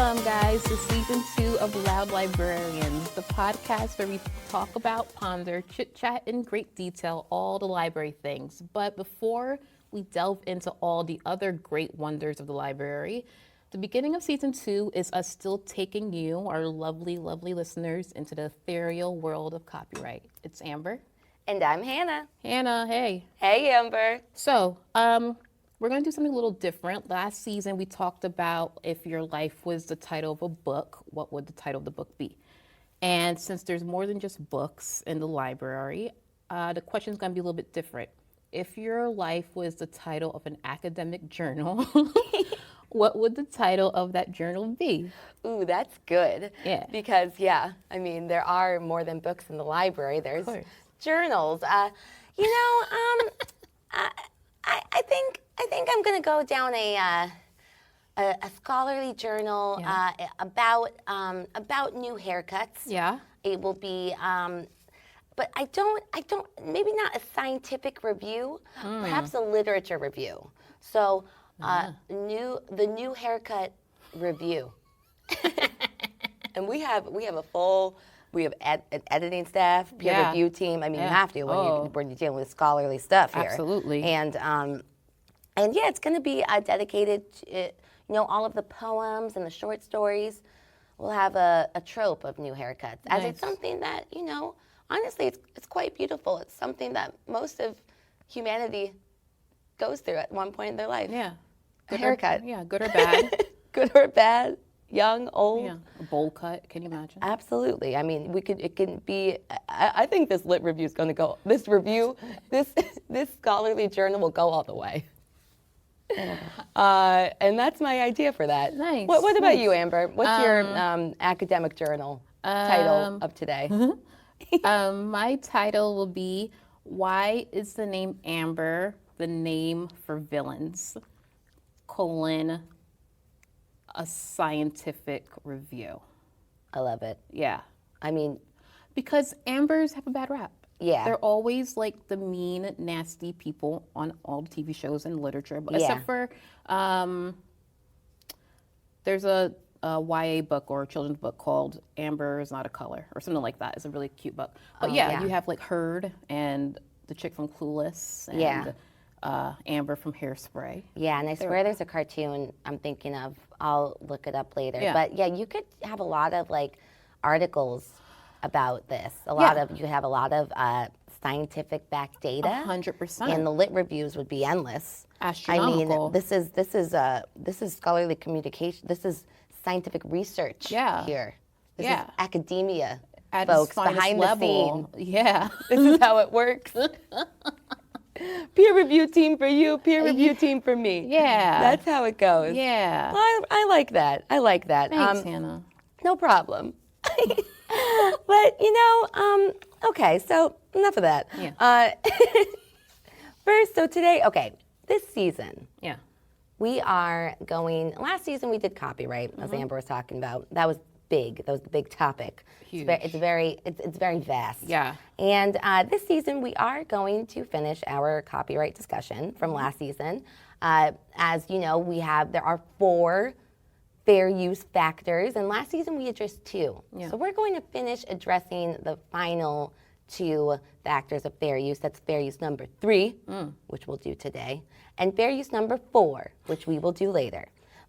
Welcome, guys, to Season 2 of Loud Librarians, the podcast where we talk about, ponder, chit-chat in great detail, all the library things. But before we delve into all the other great wonders of the library, the beginning of Season 2 is us still taking you, our lovely, lovely listeners, into the ethereal world of copyright. It's Amber. And I'm Hannah. Hannah, hey. Hey, Amber. So, we're going to do something a little different. Last season, we talked about if your life was the title of a book, what would the title of the book be? And since there's more than just books in the library, the question is going to be a little bit different. If your life was the title of an academic journal, what would the title of that journal be? Ooh, that's good. Yeah. Because, I mean, there are more than books in the library. There's journals. I think I'm going to go down a scholarly journal about new haircuts. Yeah. It will be, but I don't. Maybe not a scientific review. Perhaps a literature review. So, the new haircut review. And we have an editing staff, peer review team. I mean, you have to when you're dealing with scholarly stuff here. Absolutely. And it's going to be dedicated to, all of the poems and the short stories. We'll have a trope of new haircuts. As it's something that, honestly, it's quite beautiful. It's something that most of humanity goes through at one point in their life. Yeah. A haircut. Good or bad. Good or bad. Young, old. Yeah, a bowl cut, can you imagine? Absolutely. I mean, it can be, I think this lit review is going to go, this scholarly journal will go all the way. And that's my idea for that. Nice. What about you, Amber? What's your academic journal title of today? My title will be, Why is the name Amber the name for villains? A scientific review. I love it. Yeah. I mean, because Ambers have a bad rap. Yeah. They're always like the mean, nasty people on all the TV shows and literature. But except for, there's a YA book or a children's book called Amber is Not a Color or something like that. It's a really cute book. But you have like Heard and the chick from Clueless and Amber from Hairspray. Yeah, and I swear there's a cartoon I'm thinking of. I'll look it up later. Yeah. But you could have a lot of like articles about this. You could have a lot of scientific backed data. 100%. And the lit reviews would be endless. Astronomical. I mean, this is scholarly communication. This is scientific research here. This is academia, at folks, behind the level. scene. Yeah. This is how it works. Peer review team for you, peer review team for me. Yeah. That's how it goes. Yeah. Well, I like that. Thanks, Hannah. No problem. But, okay, so enough of that. Yeah. First, so today, this season. Yeah. We are going, last season we did copyright, as Amber was talking about. That was big. That was the big topic. Huge. It's very vast. Yeah. And this season we are going to finish our copyright discussion from last season. As you know, there are 4 fair use factors, and last season we addressed 2. Yeah. So we're going to finish addressing the final 2 factors of fair use. That's fair use number 3, which we'll do today, and fair use number 4, which we will do later.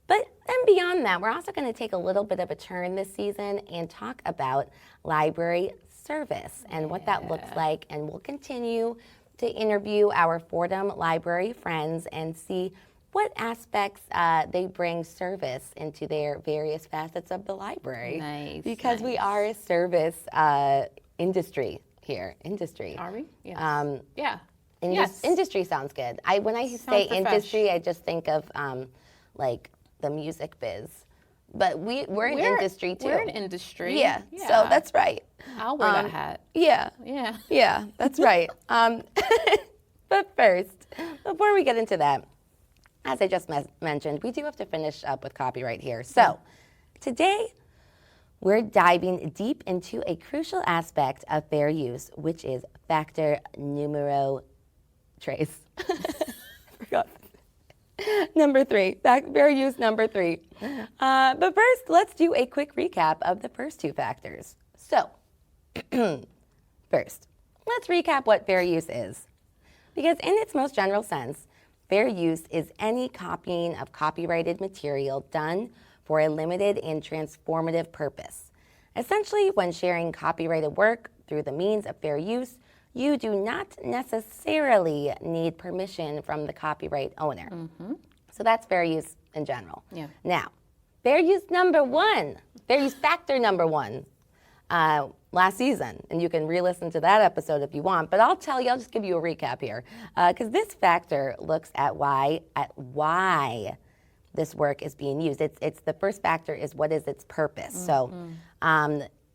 But then beyond that, we're also going to take a little bit of a turn this season and talk about library service and what that looks like, and we'll continue to interview our Fordham library friends and see what aspects they bring service into their various facets of the library. Nice. Because we are a service industry here. Industry. Are we? Yes. Yes. Industry sounds good. When I say industry, I just think of like the music biz. But we're an industry too. We're an industry. Yeah. So that's right. I'll wear that hat. Yeah. Yeah. Yeah, that's right. But first, before we get into that, as I just mentioned, we do have to finish up with copyright here. So today, we're diving deep into a crucial aspect of fair use, which is factor numero tres. I forgot. Number 3, fair use number 3. But first, let's do a quick recap of the first 2 factors. So, first, let's recap what fair use is. Because in its most general sense, fair use is any copying of copyrighted material done for a limited and transformative purpose. Essentially, when sharing copyrighted work through the means of fair use, you do not necessarily need permission from the copyright owner. So that's fair use in general. Yeah. Now, fair use number 1, fair use factor number 1, last season, and you can re-listen to that episode if you want, but I'll just give you a recap here, because this factor looks at why this work is being used. It's the first factor is what is its purpose. So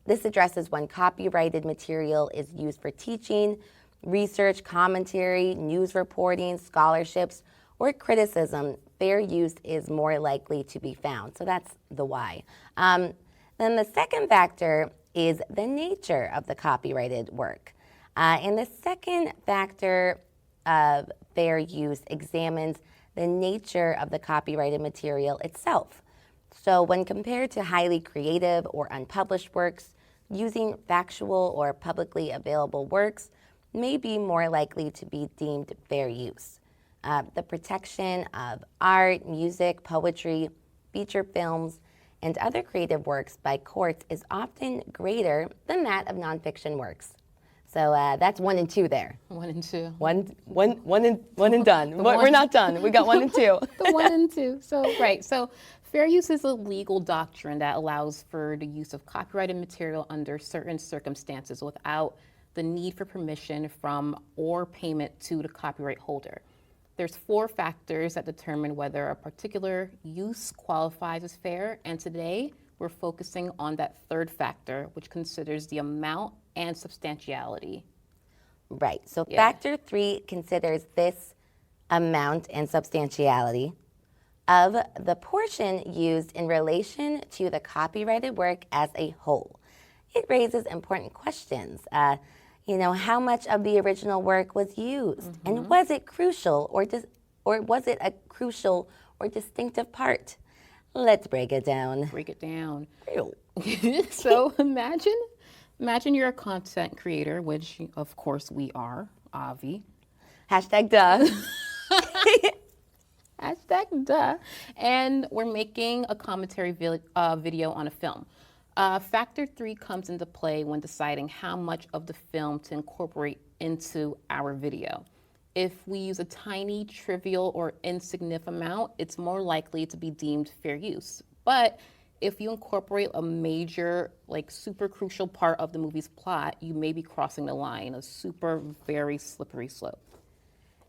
this addresses when copyrighted material is used for teaching, research, commentary, news reporting, scholarships, or criticism. Fair use is more likely to be found. So that's the why. Then the second factor is the nature of the copyrighted work. And the second factor of fair use examines the nature of the copyrighted material itself. So when compared to highly creative or unpublished works, using factual or publicly available works may be more likely to be deemed fair use. The protection of art, music, poetry, feature films, and other creative works by courts is often greater than that of nonfiction works. So that's 1 and 2 there. 1 and 2. One and done. We're not done. We got 1 and 2. The 1 and 2. So, right. So fair use is a legal doctrine that allows for the use of copyrighted material under certain circumstances without the need for permission from or payment to the copyright holder. There's 4 factors that determine whether a particular use qualifies as fair, and today we're focusing on that third factor, which considers the amount and substantiality. Right, so factor 3 considers this amount and substantiality of the portion used in relation to the copyrighted work as a whole. It raises important questions. How much of the original work was used, and was it crucial or was it a crucial or distinctive part? Let's break it down. Break it down. So imagine you're a content creator, which of course we are, Avi. #duh. #duh. And we're making a commentary video on a film. Factor 3 comes into play when deciding how much of the film to incorporate into our video. If we use a tiny, trivial, or insignificant amount, it's more likely to be deemed fair use. But if you incorporate a major, super crucial part of the movie's plot, you may be crossing the line, very slippery slope.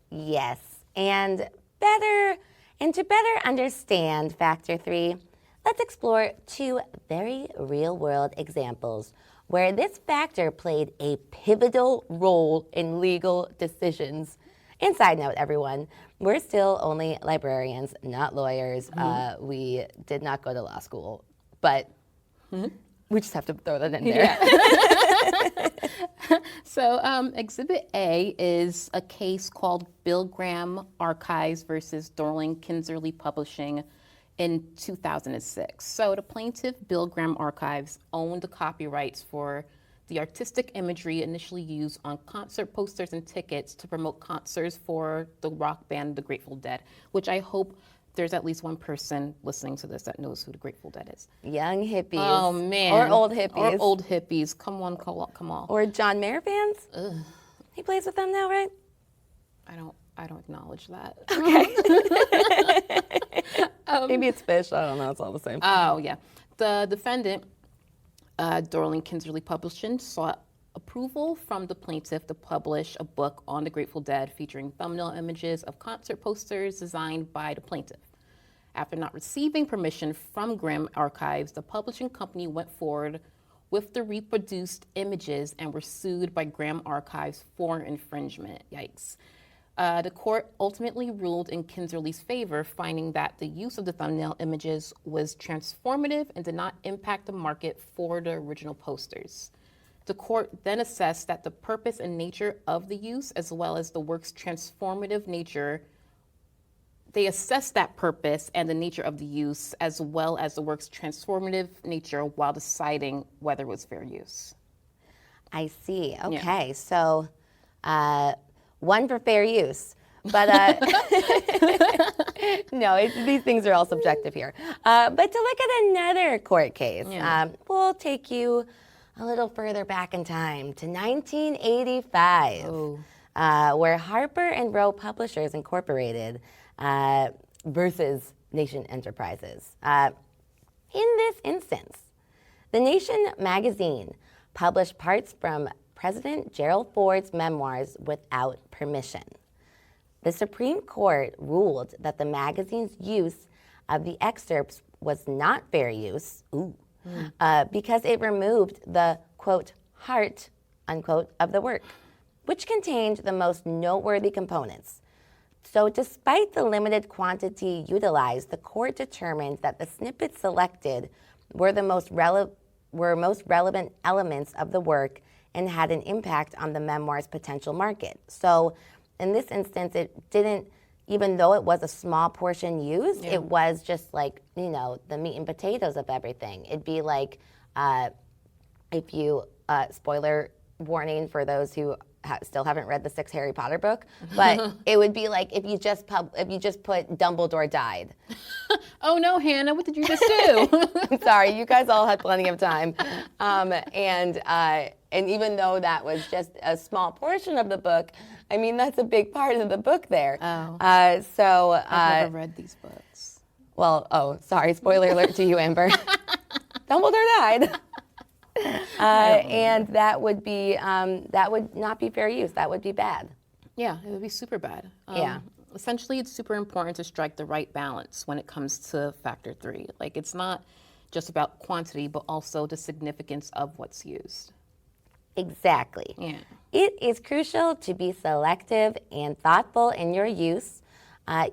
Yes, and to better understand Factor 3, let's explore 2 very real-world examples where this factor played a pivotal role in legal decisions. And side note, everyone, we're still only librarians, not lawyers. We did not go to law school, but we just have to throw that in there. Yeah. So Exhibit A is a case called Bill Graham Archives versus Dorling Kinserly Publishing in 2006. So the plaintiff, Bill Graham Archives, owned the copyrights for the artistic imagery initially used on concert posters and tickets to promote concerts for the rock band The Grateful Dead, which I hope there's at least one person listening to this that knows who The Grateful Dead is. Young hippies. Oh, man. Or old hippies. Or old hippies. Come on. Or John Mayer fans. Ugh. He plays with them now, right? I don't acknowledge that. Okay. Maybe it's fish. I don't know. It's all the same. Oh, yeah. The defendant, Dorling Kinserly Publishing, sought approval from the plaintiff to publish a book on the Grateful Dead featuring thumbnail images of concert posters designed by the plaintiff. After not receiving permission from Graham Archives, the publishing company went forward with the reproduced images and were sued by Graham Archives for infringement. Yikes. The court ultimately ruled in Kinserly's favor, finding that the use of the thumbnail images was transformative and did not impact the market for the original posters. The court then assessed that the purpose and nature of the use, as well as the work's transformative nature, They assess that purpose and the nature of the use, as well as the work's transformative nature, while deciding whether it was fair use. I see. Okay, so one for fair use. But no, these things are all subjective here. But to look at another court case, we'll take you a little further back in time to 1985, where Harper and Row Publishers Incorporated versus Nation Enterprises. In this instance, the Nation magazine published parts from President Gerald Ford's memoirs without permission. The Supreme Court ruled that the magazine's use of the excerpts was not fair use, because it removed the, quote, heart, unquote, of the work, which contained the most noteworthy components. So despite the limited quantity utilized, the court determined that the snippets selected were the most relevant elements of the work and had an impact on the memoir's potential market. So in this instance, it didn't, even though it was a small portion used, it was just like, you know, the meat and potatoes of everything. It'd be like, if you, spoiler warning for those who still haven't read the 6th Harry Potter book, but it would be like if you just put Dumbledore died. Oh no, Hannah, what did you just do? I'm sorry, you guys all had plenty of time. And even though that was just a small portion of the book, I mean, that's a big part of the book there. Oh. I've never read these books. Well, sorry, spoiler alert to you, Amber. Dumbledore died. And that would not be fair use. That would be bad. Yeah, it would be super bad. Essentially, it's super important to strike the right balance when it comes to factor 3. Like, it's not just about quantity, but also the significance of what's used. Exactly. Yeah. It is crucial to be selective and thoughtful in your use.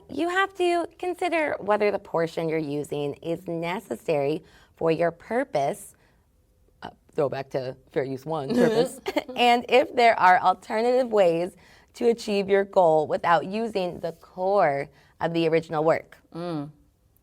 You have to consider whether the portion you're using is necessary for your purpose, throwback to fair use 1 purpose, and if there are alternative ways to achieve your goal without using the core of the original work.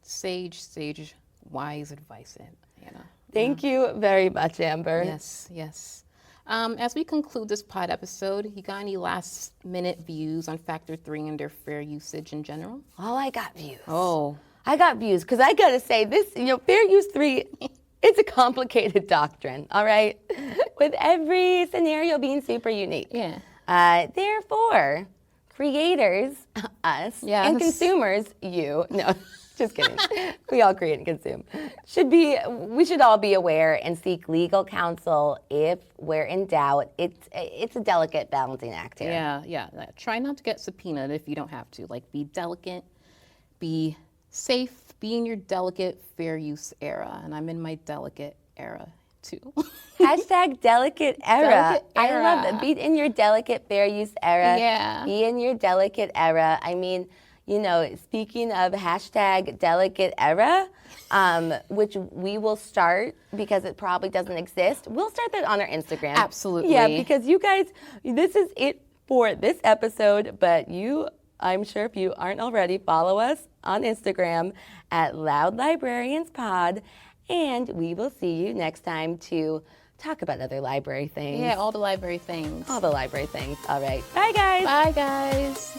Sage, wise advice, Hannah. Thank you very much, Amber. Yes. As we conclude this pod episode, you got any last minute views on factor 3 and their fair usage in general? Oh, I got views. I got views, because I got to say this, fair use 3, it's a complicated doctrine, all right? With every scenario being super unique. Yeah. Therefore, creators, us, and consumers, you, no, just kidding. We all create and consume. We should all be aware and seek legal counsel if we're in doubt. It's a delicate balancing act here. Yeah. Try not to get subpoenaed if you don't have to. Like, be delicate, be safe, be in your delicate fair use era. And I'm in my delicate era too. Hashtag delicate era. Delicate I era. love that. Be in your delicate fair use era. Yeah. Be in your delicate era. I mean, speaking of hashtag delicate era, which we will start because it probably doesn't exist. We'll start that on our Instagram. Absolutely. Yeah, because you guys, this is it for this episode, but I'm sure if you aren't already, follow us on Instagram at Loud Librarians Pod, and we will see you next time to talk about other library things. Yeah, all the library things. All the library things. All right. Bye, guys. Bye, guys.